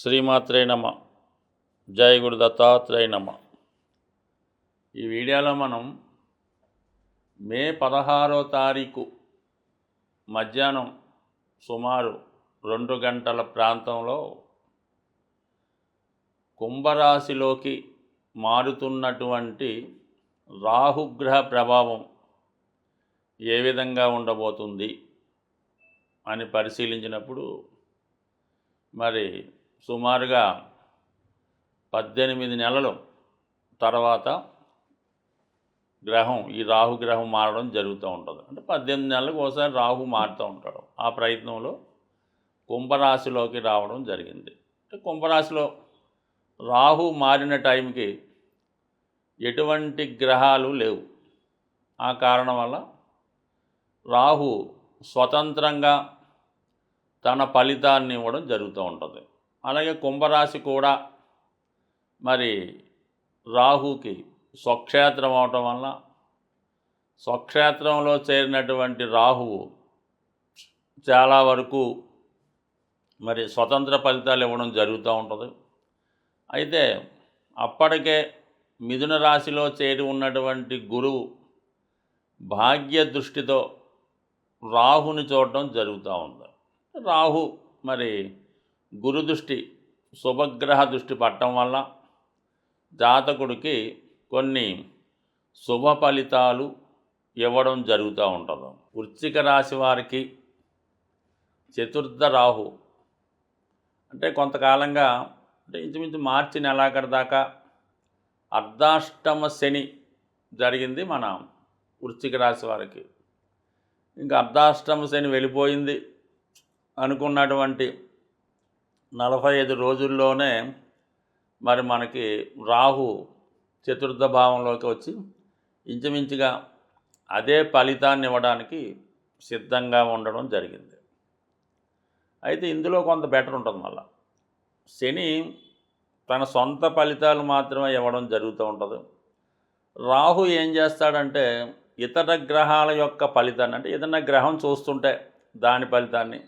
శ్రీమాత్రే నమ. జై గురు దత్తాత్రేయ నమ. ఈ వీడియోలో మనం మే 16వ తారీఖు మధ్యాహ్నం సుమారు 2 గంటల ప్రాంతంలో కుంభరాశిలోకి మారుతున్నటువంటి రాహుగ్రహ ప్రభావం ఏ విధంగా ఉండబోతుంది అని పరిశీలించినప్పుడు మరి సుమారుగా 18 నెలల తర్వాత గ్రహం ఈ రాహుగ్రహం మారడం జరుగుతూ ఉంటుంది. అంటే 18 నెలలకు ఒకసారి రాహు మారుతూ ఉంటాడు. ఆ ప్రయత్నంలో కుంభరాశిలోకి రావడం జరిగింది. అంటే కుంభరాశిలో రాహు మారిన టైంకి ఎటువంటి గ్రహాలు లేవు. ఆ కారణం వల్ల రాహు స్వతంత్రంగా తన ఫలితాన్ని ఇవ్వడం జరుగుతూ ఉంటుంది. అలాగే కుంభరాశి కూడా మరి రాహుకి స్వక్షేత్రం అవటం వల్ల స్వక్షేత్రంలో చేరినటువంటి రాహువు చాలా వరకు మరి స్వతంత్ర ఫలితాలు ఇవ్వడం జరుగుతూ ఉంటుంది. అయితే అప్పటికే మిథున రాశిలో చేరి ఉన్నటువంటి గురువు భాగ్య దృష్టితో రాహుని చూడటం జరుగుతూ ఉంది. రాహు మరి గురు దృష్టి శుభగ్రహ దృష్టి పట్టడం వల్ల జాతకుడికి కొన్ని శుభ ఫలితాలు ఇవ్వడం జరుగుతూ ఉంటుంది. వృశ్చిక రాశి వారికి చతుర్థ రాహు అంటే కొంతకాలంగా అంటే ఇంచుమించు మార్చి నెలాఖరు దాకా అర్ధాష్టమ శని జరిగింది మన వృశ్చిక రాశి వారికి. ఇంకా అర్ధాష్టమ శని వెళ్ళిపోయింది అనుకున్నటువంటి 45 రోజుల్లోనే మరి మనకి రాహు చతుర్థ భావంలోకి వచ్చి ఇంచుమించుగా అదే ఫలితాన్ని ఇవ్వడానికి సిద్ధంగా ఉండడం జరిగింది. అయితే ఇందులో కొంత బెటర్ ఉంటుంది. మళ్ళీ శని తన సొంత ఫలితాలు మాత్రమే ఇవ్వడం జరుగుతూ ఉంటుంది. రాహు ఏం చేస్తాడంటే ఇతర గ్రహాల యొక్క ఫలితాన్ని, అంటే ఏదైనా గ్రహం చూస్తుంటే దాని ఫలితాన్ని,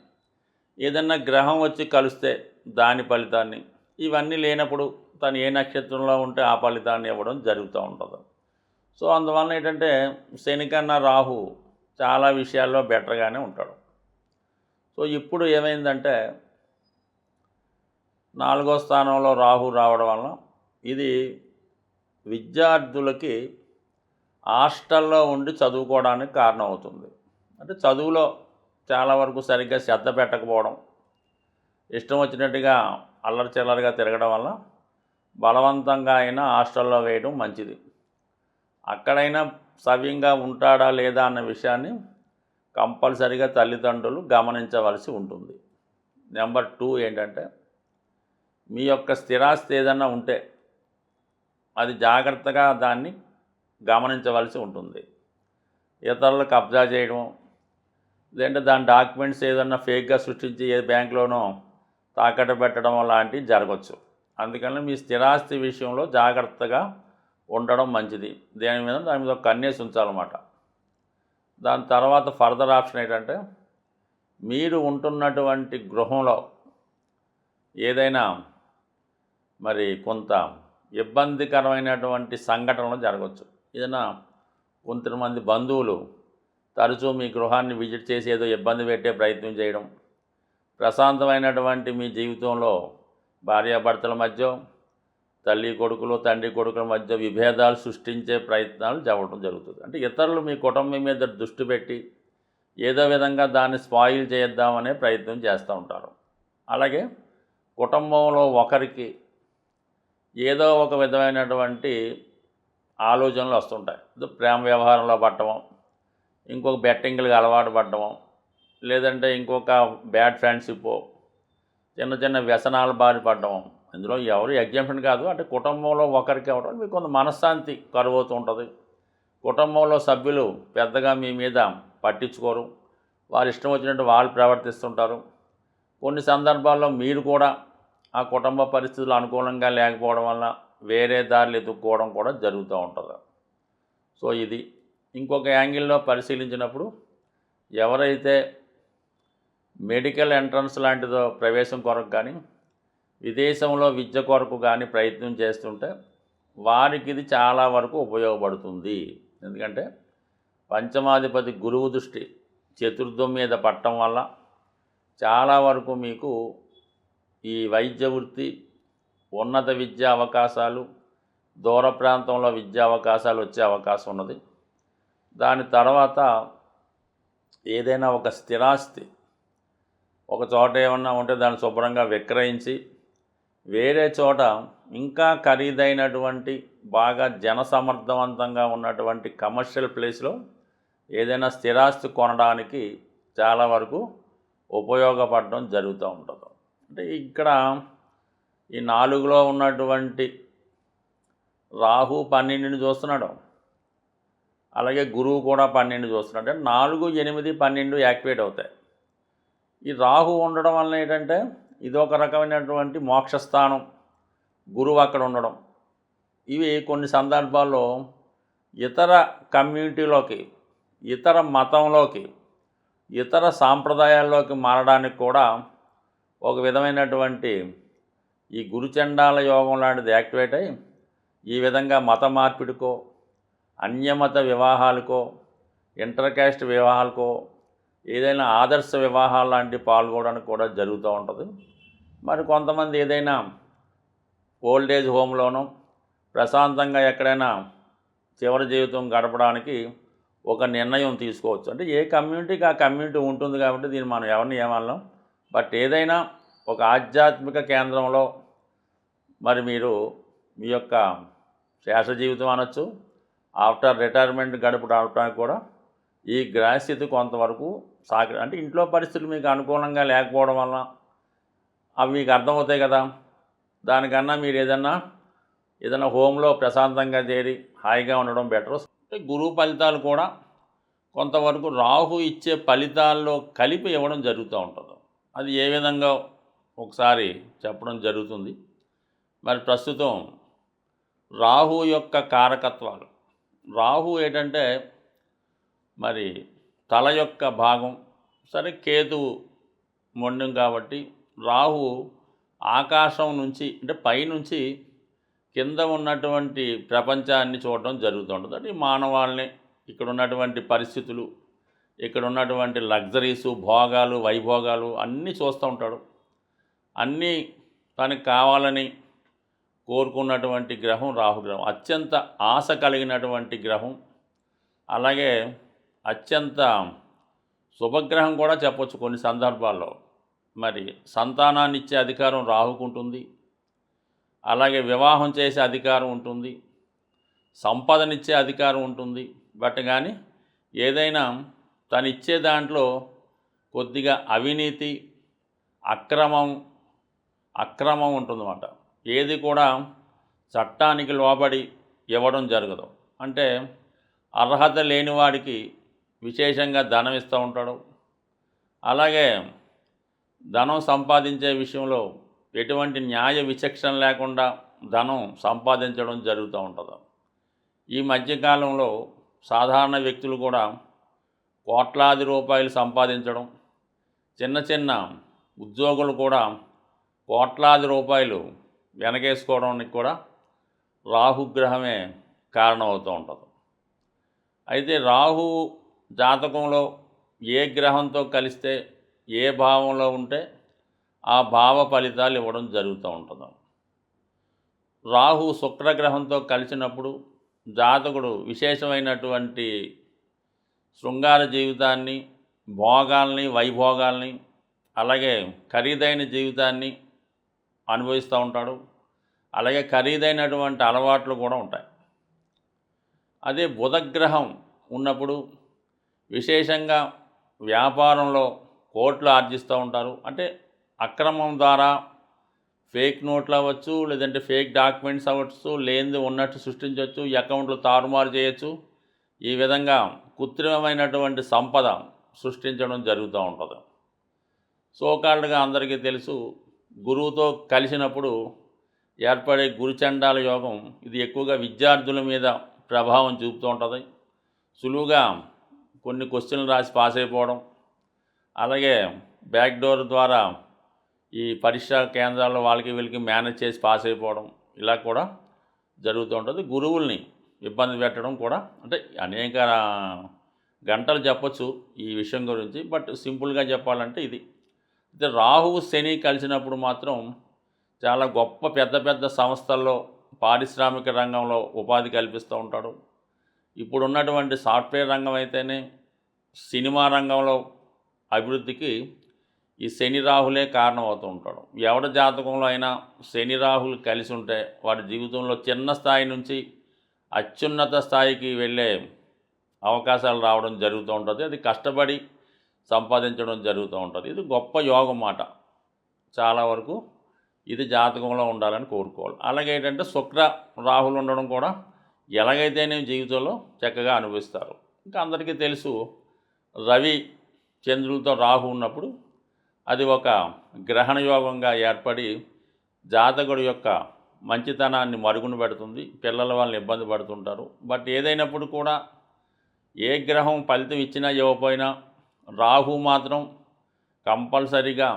ఏదన్నా గ్రహం వచ్చి కలిస్తే దాని ఫలితాన్ని, ఇవన్నీ లేనప్పుడు తను ఏ నక్షత్రంలో ఉంటే ఆ ఫలితాన్ని ఇవ్వడం జరుగుతూ ఉంటుంది. సో అందువల్ల ఏంటంటే శని కన్నా రాహు చాలా విషయాల్లో బెటర్గానే ఉంటాడు. సో ఇప్పుడు ఏమైందంటే 4వ స్థానంలో రాహు రావడం వల్ల ఇది విద్యార్థులకి హాస్టల్లో ఉండి చదువుకోవడానికి కారణం అవుతుంది. అంటే చదువులో చాలా వరకు సరిగ్గా శ్రద్ధ పెట్టకపోవడం, ఇష్టం వచ్చినట్టుగా అల్లరి చిల్లరగా తిరగడం వల్ల బలవంతంగా అయినా హాస్టల్లో వేయడం మంచిది. అక్కడైనా సవ్యంగా ఉంటాడా లేదా అన్న విషయాన్ని కంపల్సరిగా తల్లిదండ్రులు గమనించవలసి ఉంటుంది. నెంబర్ 2 ఏంటంటే మీ యొక్క స్థిరాస్తి ఏదన్నా ఉంటే అది జాగ్రత్తగా దాన్ని గమనించవలసి ఉంటుంది. ఇతరులు కబ్జా చేయడం, లేదంటే దాని డాక్యుమెంట్స్ ఏదన్నా ఫేక్గా సృష్టించి ఏ బ్యాంకులోనో తాకట్టు పెట్టడం లాంటివి జరగవచ్చు. అందుకని మీ స్థిరాస్తి విషయంలో జాగ్రత్తగా ఉండడం మంచిది. దాని మీద ఒక కన్నేసి ఉంచాలన్నమాట. దాని తర్వాత ఫర్దర్ ఆప్షన్ ఏంటంటే మీరు ఉంటున్నటువంటి గృహంలో ఏదైనా మరి కొంత ఇబ్బందికరమైనటువంటి సంఘటనలు జరగవచ్చు. ఏదైనా కొంతమంది బంధువులు తరచూ మీ గృహాన్ని విజిట్ చేసి ఏదో ఇబ్బంది పెట్టే ప్రయత్నం చేయడం, ప్రశాంతమైనటువంటి మీ జీవితంలో భార్యాభర్తల మధ్య, తల్లి కొడుకులు తండ్రి కొడుకుల మధ్య విభేదాలు సృష్టించే ప్రయత్నాలు జరగడం జరుగుతుంది. అంటే ఇతరులు మీ కుటుంబం మీద దృష్టి పెట్టి ఏదో విధంగా దాన్ని స్పాయిల్ చేద్దామనే ప్రయత్నం చేస్తూ ఉంటారు. అలాగే కుటుంబంలో ఒకరికి ఏదో ఒక విధమైనటువంటి ఆలోచనలు వస్తుంటాయి. ప్రేమ వ్యవహారంలో పట్టడం, ఇంకొక బెట్టింగ్లకు అలవాటు పడ్డము, లేదంటే ఇంకొక బ్యాడ్ ఫ్రెండ్షిప్, చిన్న చిన్న వ్యసనాల బారి పడ్డము. ఇందులో ఎవరు ఎగ్జాంపుల్ కాదు. అంటే కుటుంబంలో ఒకరికి అవ్వడం మీకు కొంత మనశ్శాంతి కరువవుతూ ఉంటుంది. కుటుంబంలో సభ్యులు పెద్దగా మీ మీద పట్టించుకోరు, వారు ఇష్టం వచ్చినట్టు వాళ్ళు ప్రవర్తిస్తుంటారు. కొన్ని సందర్భాల్లో మీరు కూడా ఆ కుటుంబ పరిస్థితులు అనుకూలంగా లేకపోవడం వల్ల వేరే దారులు ఎదుక్కోవడం కూడా జరుగుతూ ఉంటుంది. సో ఇది ఇంకొక యాంగిల్లో పరిశీలించినప్పుడు ఎవరైతే మెడికల్ ఎంట్రన్స్ లాంటిదో ప్రవేశం కొరకు కానీ విదేశంలో విద్య కొరకు కానీ ప్రయత్నం చేస్తుంటే వారికి ఇది చాలా వరకు ఉపయోగపడుతుంది. ఎందుకంటే పంచమాధిపతి గురువు దృష్టి చతుర్థం మీద పడటం వల్ల చాలా వరకు మీకు ఈ వైద్య వృత్తి, ఉన్నత విద్యా అవకాశాలు, దూర ప్రాంతంలో విద్యా అవకాశాలు వచ్చే అవకాశం ఉన్నది. దాని తర్వాత ఏదైనా ఒక స్థిరాస్తి ఒక చోట ఏమన్నా ఉంటే దాన్ని శుభ్రంగా విక్రయించి వేరే చోట ఇంకా ఖరీదైనటువంటి బాగా జనసమర్థవంతంగా ఉన్నటువంటి కమర్షియల్ ప్లేస్లో ఏదైనా స్థిరాస్తి కొనడానికి చాలా వరకు ఉపయోగపడడం జరుగుతూ ఉంటుంది. అంటే ఇక్కడ ఈ 4లో ఉన్నటువంటి రాహు 12ని చూస్తున్నాడు, అలాగే గురువు కూడా 12 చూస్తున్నాడు. అంటే 4, 8, 12 యాక్టివేట్ అవుతాయి. ఈ రాహు ఉండడం వల్ల ఏంటంటే ఇదొక రకమైనటువంటి మోక్షస్థానం, గురువు అక్కడ ఉండడం. ఇవి కొన్ని సందర్భాల్లో ఇతర కమ్యూనిటీలోకి, ఇతర మతంలోకి, ఇతర సాంప్రదాయాల్లోకి మారడానికి కూడా ఒక విధమైనటువంటి ఈ గురుచండాల యోగం లాంటిది యాక్టివేట్ అయ్యి ఈ విధంగా మత మార్పిడికో, అన్యమత వివాహాలకో, ఇంటర్ క్యాస్ట్ వివాహాలకో, ఏదైనా ఆదర్శ వివాహాలు లాంటివి పాల్గొనడానికి కూడా జరుగుతూ ఉంటుంది. మరి కొంతమంది ఏదైనా ఓల్డేజ్ హోమ్లోనో ప్రశాంతంగా ఎక్కడైనా చివరి జీవితం గడపడానికి ఒక నిర్ణయం తీసుకోవచ్చు. అంటే ఏ కమ్యూనిటీకి ఆ కమ్యూనిటీ ఉంటుంది కాబట్టి దీన్ని మనం ఎవరిని ఏమనలేం. బట్ ఏదైనా ఒక ఆధ్యాత్మిక కేంద్రంలో మరి మీరు మీ యొక్క శేష జీవితం అనొచ్చు, ఆఫ్టర్ రిటైర్మెంట్ గడపడానికి కూడా ఈ గ్రహస్థితి కొంతవరకు అంటే ఇంట్లో పరిస్థితులు మీకు అనుకూలంగా లేకపోవడం వల్ల అవి మీకు అర్థమవుతాయి కదా. దానికన్నా మీరు ఏదైనా హోమ్లో ప్రశాంతంగా చేరి హాయిగా ఉండడం బెటర్. గురువు ఫలితాలు కూడా కొంతవరకు రాహు ఇచ్చే ఫలితాల్లో కలిపి ఇవ్వడం జరుగుతూ ఉంటుంది. అది ఏ విధంగా ఒకసారి చెప్పడం జరుగుతుంది. మరి ప్రస్తుతం రాహు యొక్క కారకత్వాలు, రాహు ఏంటంటే మరి తల యొక్క భాగం, సరే కేతువు మొండం కాబట్టి రాహు ఆకాశం నుంచి అంటే పైనుంచి కింద ఉన్నటువంటి ప్రపంచాన్ని చూడడం జరుగుతుంటుంది. అంటే మానవాళ్ళని, ఇక్కడ ఉన్నటువంటి పరిస్థితులు, ఇక్కడ ఉన్నటువంటి లగ్జరీసు, భోగాలు, వైభోగాలు అన్నీ చూస్తూ ఉంటాడు. అన్నీ తనకు కావాలని కోరుకున్నటువంటి గ్రహం రాహుగ్రహం. అత్యంత ఆశ కలిగినటువంటి గ్రహం, అలాగే అత్యంత శుభగ్రహం కూడా చెప్పొచ్చు కొన్ని సందర్భాల్లో. మరి సంతానాన్ని ఇచ్చే అధికారం రాహుకు ఉంటుంది, అలాగే వివాహం చేసే అధికారం ఉంటుంది, సంపదనిచ్చే అధికారం ఉంటుంది. బట్ కానీ ఏదైనా తను ఇచ్చే దాంట్లో కొద్దిగా అవినీతి, అక్రమం ఉంటుందన్నమాట. ఏది కూడా చట్టానికి లోబడి ఇవ్వడం జరగదు. అంటే అర్హత లేని వాడికి విశేషంగా ధనం ఇస్తూ ఉంటాడు. అలాగే ధనం సంపాదించే విషయంలో ఎటువంటి న్యాయ విచక్షణ లేకుండా ధనం సంపాదించడం జరుగుతూ ఉంటుంది. ఈ మధ్యకాలంలో సాధారణ వ్యక్తులు కూడా కోట్లాది రూపాయలు సంపాదించడం, చిన్న చిన్న ఉద్యోగులు కూడా కోట్లాది రూపాయలు వెనకేసుకోవడానికి కూడా రాహుగ్రహమే కారణమవుతూ ఉంటుంది. అయితే రాహు జాతకంలో ఏ గ్రహంతో కలిస్తే ఏ భావంలో ఉంటే ఆ భావ ఫలితాలు ఇవ్వడం జరుగుతూ ఉంటుంది. రాహు శుక్రగ్రహంతో కలిసినప్పుడు జాతకుడు విశేషమైనటువంటి శృంగార జీవితాన్ని, భోగాల్ని, వైభోగాల్ని, అలాగే ఖరీదైన జీవితాన్ని అనుభవిస్తూ ఉంటాడు. అలాగే ఖరీదైనటువంటి అలవాట్లు కూడా ఉంటాయి. అదే బుధగ్రహం ఉన్నప్పుడు విశేషంగా వ్యాపారంలో కోట్లు ఆర్జిస్తూ ఉంటారు. అంటే అక్రమం ద్వారా ఫేక్ నోట్లు అవ్వచ్చు, లేదంటే ఫేక్ డాక్యుమెంట్స్ అవ్వచ్చు, లేనిది ఉన్నట్టు సృష్టించవచ్చు, అకౌంట్లు తారుమారు చేయొచ్చు. ఈ విధంగా కృత్రిమమైనటువంటి సంపద సృష్టించడం జరుగుతూ ఉంటుంది. సోకాల్డ్గా అందరికీ తెలుసు, గురువుతో కలిసినప్పుడు ఏర్పడే గురుచండాల యోగం ఇది ఎక్కువగా విద్యార్థుల మీద ప్రభావం చూపుతూ ఉంటుంది. సులువుగా కొన్ని క్వశ్చన్లు రాసి పాస్ అయిపోవడం, అలాగే బ్యాక్ డోర్ ద్వారా ఈ పరీక్షా కేంద్రాల్లో వాళ్ళకి వీళ్ళకి మేనేజ్ చేసి పాస్ అయిపోవడం ఇలా కూడా జరుగుతూ ఉంటుంది. గురువుల్ని ఇబ్బంది పెట్టడం కూడా, అంటే అనేక గంటలు చెప్పచ్చు ఈ విషయం గురించి, బట్ సింపుల్గా చెప్పాలంటే ఇది. అయితే రాహువు శని కలిసినప్పుడు మాత్రం చాలా గొప్ప పెద్ద పెద్ద సంస్థల్లో పారిశ్రామిక రంగంలో ఉపాధి కల్పిస్తూ ఉంటాడు. ఇప్పుడున్నటువంటి సాఫ్ట్వేర్ రంగం అయితేనే, సినిమా రంగంలో అభివృద్ధికి ఈ శని రాహులే కారణం అవుతూ ఉంటాడు. ఎవరి జాతకంలో అయినా శని రాహులు కలిసి ఉంటే వాడి జీవితంలో చిన్న స్థాయి నుంచి అత్యున్నత స్థాయికి వెళ్ళే అవకాశాలు రావడం జరుగుతూ ఉంటుంది. అది కష్టపడి సంపాదించడం జరుగుతూ ఉంటుంది. ఇది గొప్ప యోగం మాట. చాలా వరకు ఇది జాతకంలో ఉండాలని కోరుకోవాలి. అలాగే ఏంటంటే శుక్ర రాహులు ఉండడం కూడా ఎలాగైతేనే జీవితంలో చక్కగా అనుభవిస్తారు. ఇంకా అందరికీ తెలుసు, రవి చంద్రులతో రాహు ఉన్నప్పుడు అది ఒక గ్రహణ యోగంగా ఏర్పడి జాతకుడు యొక్క మంచితనాన్ని మరుగున పెడుతుంది. పిల్లల వాళ్ళని ఇబ్బంది పడుతుంటారు. బట్ ఏదైనప్పుడు కూడా ఏ గ్రహం ఫలితం ఇచ్చినా ఇవ్వకపోయినా రాహు మాత్రం కంపల్సరీగా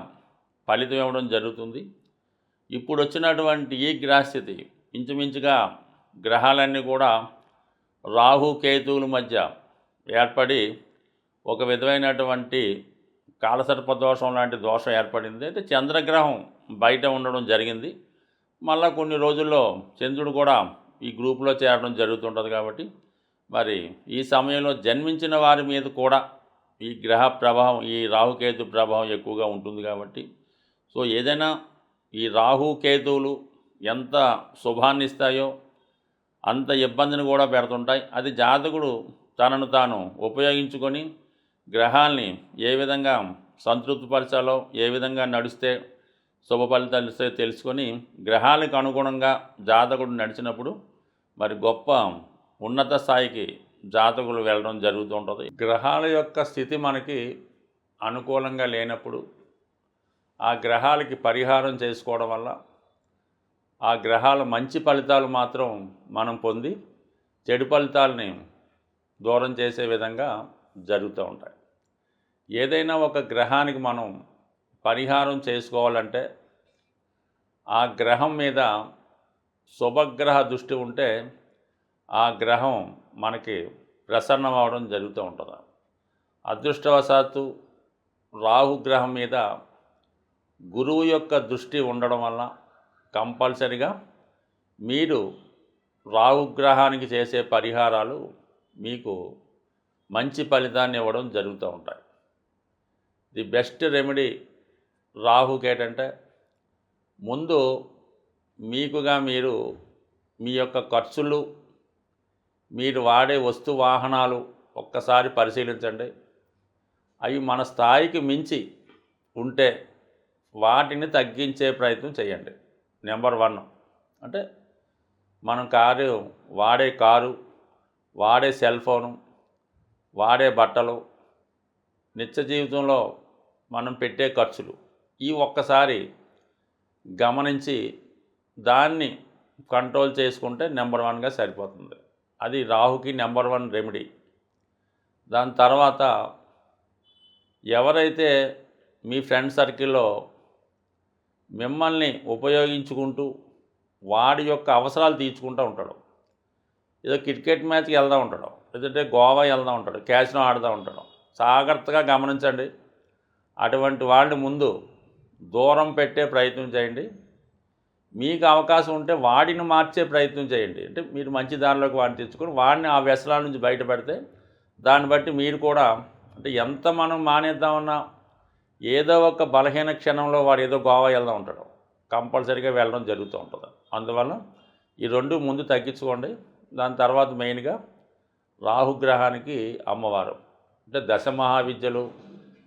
ఫలితం ఇవ్వడం జరుగుతుంది. ఇప్పుడు వచ్చినటువంటి ఈ గ్రహస్థితి ఇంచుమించుగా గ్రహాలన్నీ కూడా రాహు కేతువుల మధ్య ఏర్పడి ఒక విధమైనటువంటి కాలసర్ప దోషం లాంటి దోషం ఏర్పడింది. అయితే చంద్రగ్రహం బయట ఉండడం జరిగింది. మళ్ళా కొన్ని రోజుల్లో చంద్రుడు కూడా ఈ గ్రూపులో చేరడం జరుగుతుంటుంది. కాబట్టి మరి ఈ సమయంలో జన్మించిన వారి మీద కూడా ఈ గ్రహ ప్రభావం, ఈ రాహుకేతు ప్రభావం ఎక్కువగా ఉంటుంది. కాబట్టి సో ఏదైనా ఈ రాహుకేతువులు ఎంత శుభాన్ని ఇస్తాయో అంత ఇబ్బందిని కూడా పెడుతుంటాయి. అది జాతకుడు తనను తాను ఉపయోగించుకొని గ్రహాల్ని ఏ విధంగా సంతృప్తిపరచాలో, ఏ విధంగా నడిస్తే శుభ ఫలితాలు ఇస్తాయో తెలుసుకొని గ్రహాలకు అనుగుణంగా జాతకుడు నడిచినప్పుడు మరి గొప్ప ఉన్నత స్థాయికి జాతకులు వెళ్ళడం జరుగుతూ ఉంటుంది. గ్రహాల యొక్క స్థితి మనకి అనుకూలంగా లేనప్పుడు ఆ గ్రహాలకి పరిహారం చేసుకోవడం వల్ల ఆ గ్రహాల మంచి ఫలితాలు మాత్రం మనం పొంది చెడు ఫలితాలని దూరం చేసే విధంగా జరుగుతూ ఉంటాయి. ఏదైనా ఒక గ్రహానికి మనం పరిహారం చేసుకోవాలంటే ఆ గ్రహం మీద శుభగ్రహ దృష్టి ఉంటే ఆ గ్రహం మనకి ప్రసన్నం అవడం జరుగుతూ ఉంటుంది. అదృష్టవశాత్తు రాహుగ్రహం మీద గురువు యొక్క దృష్టి ఉండడం వల్ల కంపల్సరిగా మీరు రాహుగ్రహానికి చేసే పరిహారాలు మీకు మంచి ఫలితాన్ని ఇవ్వడం జరుగుతూ ఉంటాయి. ది బెస్ట్ రెమెడీ రాహుకి ఏంటంటే ముందు మీకుగా మీరు మీ యొక్క ఖర్చులు, మీరు వాడే వస్తు వాహనాలు ఒక్కసారి పరిశీలించండి. అవి మన స్థాయికి మించి ఉంటే వాటిని తగ్గించే ప్రయత్నం చేయండి. నెంబర్ 1 అంటే మనం వాడే కారు, వాడే సెల్ ఫోను, వాడే బట్టలు, నిత్య జీవితంలో మనం పెట్టే ఖర్చులు ఈ ఒక్కసారి గమనించి దాన్ని కంట్రోల్ చేసుకుంటే నెంబర్ 1గా సరిపోతుంది. అది రాహుకి నెంబర్ 1 రెమెడీ. దాని తర్వాత ఎవరైతే మీ ఫ్రెండ్ సర్కిల్లో మిమ్మల్ని ఉపయోగించుకుంటూ వాడి యొక్క అవసరాలు తీర్చుకుంటూ ఉంటాడు, ఏదో క్రికెట్ మ్యాచ్కి వెళ్తూ ఉంటాడు, లేదంటే గోవా వెళ్తూ ఉంటాడు, క్యాసినో ఆడుతూ ఉంటాడు, జాగ్రత్తగా గమనించండి. అటువంటి వాళ్ళని ముందు దూరం పెట్టే ప్రయత్నం చేయండి. మీకు అవకాశం ఉంటే వాడిని మార్చే ప్రయత్నం చేయండి. అంటే మీరు మంచి దారిలోకి వాడిని తెచ్చుకొని వాడిని ఆ వ్యసనాల నుంచి బయటపెడితే దాన్ని బట్టి మీరు కూడా, అంటే ఎంత మనం మానేద్దామన్నా ఏదో ఒక బలహీన క్షణంలో వాడు ఏదో గోవా వెళ్తూ ఉంటాడు, కంపల్సరీగా వెళ్ళడం జరుగుతూ ఉంటుంది. అందువల్ల ఈ 2 ముందు తగ్గించుకోండి. దాని తర్వాత మెయిన్గా రాహుగ్రహానికి అమ్మవారు, అంటే దశ మహావిద్యలు,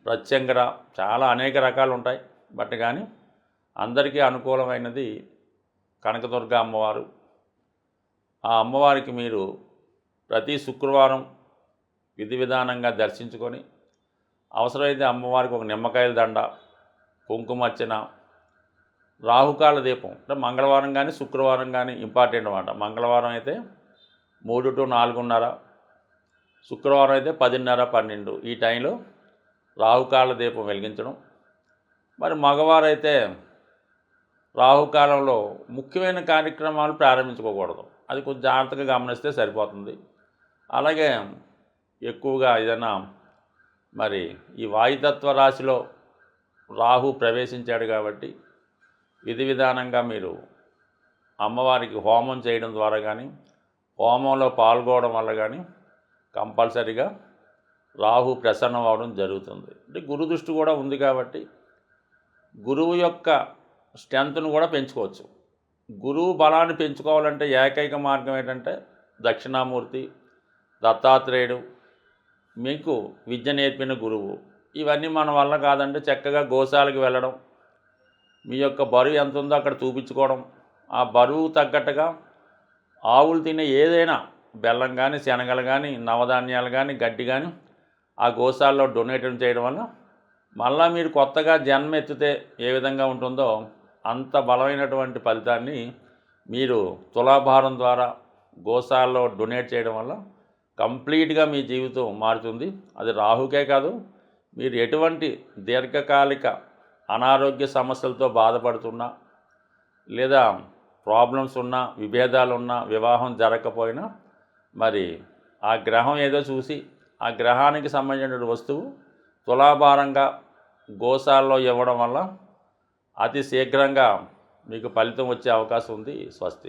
ప్రత్యంగర, చాలా అనేక రకాలు ఉంటాయి. బట్ కానీ అందరికీ అనుకూలమైనది కనకదుర్గ అమ్మవారు. ఆ అమ్మవారికి మీరు ప్రతి శుక్రవారం విధి విధానంగా దర్శించుకొని అవసరమైతే అమ్మవారికి ఒక నిమ్మకాయల దండ, కుంకుమర్చన, రాహుకాల దీపం, అంటే మంగళవారం కానీ శుక్రవారం కానీ ఇంపార్టెంట్ అన్నమాట. మంగళవారం అయితే 3 to 4:30, శుక్రవారం అయితే 10:30, 12 ఈ టైంలో రాహుకాల దీపం వెలిగించడం. మరి మగవారైతే రాహుకాలంలో ముఖ్యమైన కార్యక్రమాలు ప్రారంభించుకోకూడదు. అది కొంచెం జాగ్రత్తగా గమనిస్తే సరిపోతుంది. అలాగే ఎక్కువగా ఏదైనా మరి ఈ వాయుతత్వ రాశిలో రాహు ప్రవేశించాడు కాబట్టి విధి విధానంగా మీరు అమ్మవారికి హోమం చేయడం ద్వారా కానీ, హోమంలో పాల్గొనడం వల్ల కానీ కంపల్సరీగా రాహు ప్రసన్నం అవడం జరుగుతుంది. అంటే గురు దృష్టి కూడా ఉంది కాబట్టి గురువు యొక్క స్ట్రెంత్ను కూడా పెంచుకోవచ్చు. గురువు బలాన్ని పెంచుకోవాలంటే ఏకైక మార్గం ఏంటంటే దక్షిణామూర్తి, దత్తాత్రేయుడు, మీకు విద్య నేర్పిన గురువు. ఇవన్నీ మన వల్ల కాదంటే చక్కగా గోశాలకు వెళ్ళడం, మీ యొక్క బరువు ఎంత ఉందో అక్కడ చూపించుకోవడం, ఆ బరువు తగ్గట్టుగా ఆవులు తినే ఏదైనా బెల్లం కానీ, శనగలు కానీ, నవధాన్యాలు కానీ, గడ్డి కానీ ఆ గోశాలలో డొనేట్ చేయడం వల్ల మళ్ళీ మీరు కొత్తగా జన్మ ఎత్తితే ఏ విధంగా ఉంటుందో అంత బలమైనటువంటి ఫలితాన్ని మీరు తులాభారం ద్వారా గోశాలలో డొనేట్ చేయడం వల్ల కంప్లీట్గా మీ జీవితం మారుతుంది. అది రాహుకే కాదు, మీరు ఎటువంటి దీర్ఘకాలిక అనారోగ్య సమస్యలతో బాధపడుతున్నా, లేదా ప్రాబ్లమ్స్ ఉన్నా, విభేదాలు ఉన్నా, వివాహం జరగకపోయినా మరి ఆ గ్రహం ఏదో చూసి ఆ గ్రహానికి సంబంధించిన వస్తువు తులాభారంగా గోశాలలో ఇవ్వడం వల్ల అతి శీఘ్రంగా మీకు ఫలితం వచ్చే అవకాశం ఉంది. స్వస్తి.